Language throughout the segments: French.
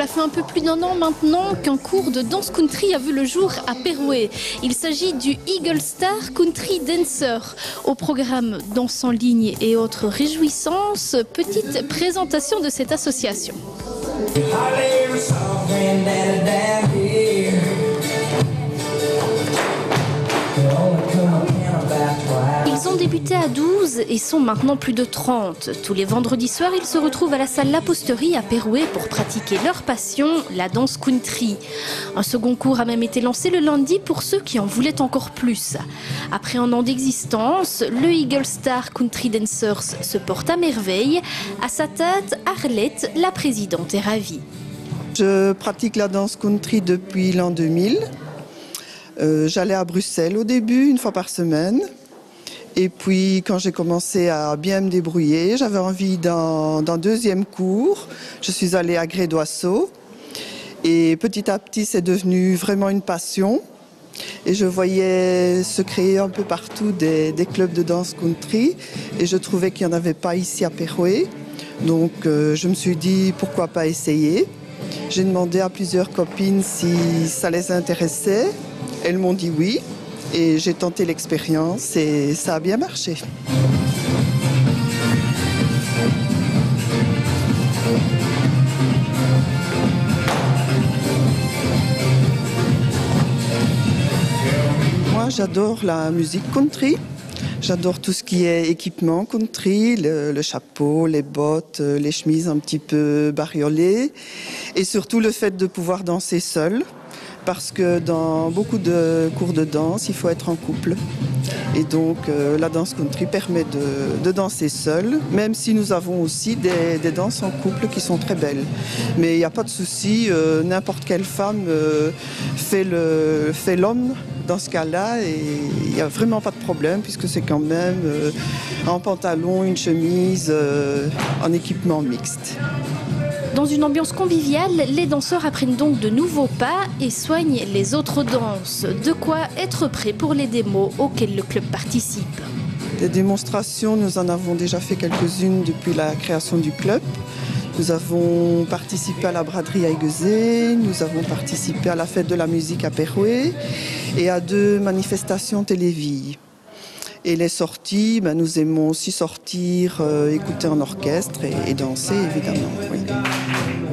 Cela fait un peu plus d'un an maintenant qu'un cours de danse country a vu le jour à Péroué. Il s'agit du Eagle Star Country Dancer. Au programme danse en ligne et autres réjouissances, petite présentation de cette association. Ils ont débuté à 12 et sont maintenant plus de 30. Tous les vendredis soirs, ils se retrouvent à la salle La Posterie à Péroué pour pratiquer leur passion, la danse country. Un second cours a même été lancé le lundi pour ceux qui en voulaient encore plus. Après un an d'existence, le Eagle Star Country Dancers se porte à merveille. À sa tête, Arlette, la présidente, est ravie. Je pratique la danse country depuis l'an 2000. J'allais à Bruxelles au début, une fois par semaine. Et puis, quand j'ai commencé à bien me débrouiller, j'avais envie d'un deuxième cours. Je suis allée à Gré d'Oisseau. Et petit à petit, c'est devenu vraiment une passion. Et je voyais se créer un peu partout des clubs de danse country. Et je trouvais qu'il n'y en avait pas ici à Péroué. Donc, je me suis dit, pourquoi pas essayer? J'ai demandé à plusieurs copines si ça les intéressait. Elles m'ont dit oui. Et j'ai tenté l'expérience et ça a bien marché. Moi, j'adore la musique country. J'adore tout ce qui est équipement country, le chapeau, les bottes, les chemises un petit peu bariolées. Et surtout le fait de pouvoir danser seul. Parce que dans beaucoup de cours de danse, il faut être en couple. Et donc, la danse country permet de danser seul, même si nous avons aussi des danses en couple qui sont très belles. Mais il n'y a pas de souci, n'importe quelle femme fait l'homme dans ce cas-là et il n'y a vraiment pas de problème puisque c'est quand même un pantalon, une chemise, en équipement mixte. Dans une ambiance conviviale, les danseurs apprennent donc de nouveaux pas et soignent les autres danses. De quoi être prêt pour les démos auxquelles le club participe. Des démonstrations, nous en avons déjà fait quelques-unes depuis la création du club. Nous avons participé à la braderie à Aiguezé, nous avons participé à la fête de la musique à Péroué et à 2 manifestations télévis. Et les sorties, nous aimons aussi sortir, écouter en orchestre et danser, évidemment. Oui.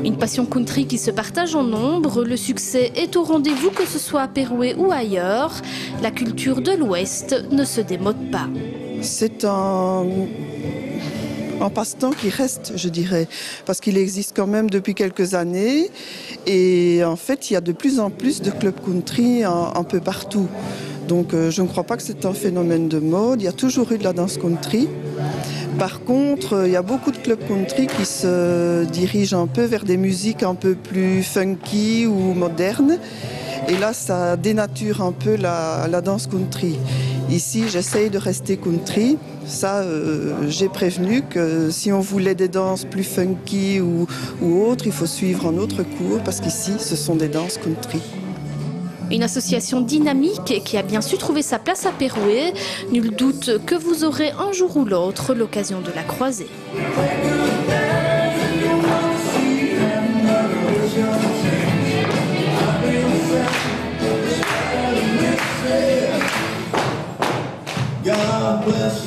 Une passion country qui se partage en nombre. Le succès est au rendez-vous, que ce soit à Péroué ou ailleurs. La culture de l'Ouest ne se démode pas. C'est un passe-temps qui reste, je dirais, parce qu'il existe quand même depuis quelques années. Et en fait, il y a de plus en plus de clubs country un peu partout. Donc je ne crois pas que c'est un phénomène de mode. Il y a toujours eu de la danse country. Par contre, il y a beaucoup de clubs country qui se dirigent un peu vers des musiques un peu plus funky ou modernes. Et là, ça dénature un peu la danse country. Ici, j'essaye de rester country. Ça, j'ai prévenu que si on voulait des danses plus funky ou autres, il faut suivre un autre cours parce qu'ici, ce sont des danses country. Une association dynamique qui a bien su trouver sa place à Péroué. Nul doute que vous aurez un jour ou l'autre l'occasion de la croiser. God bless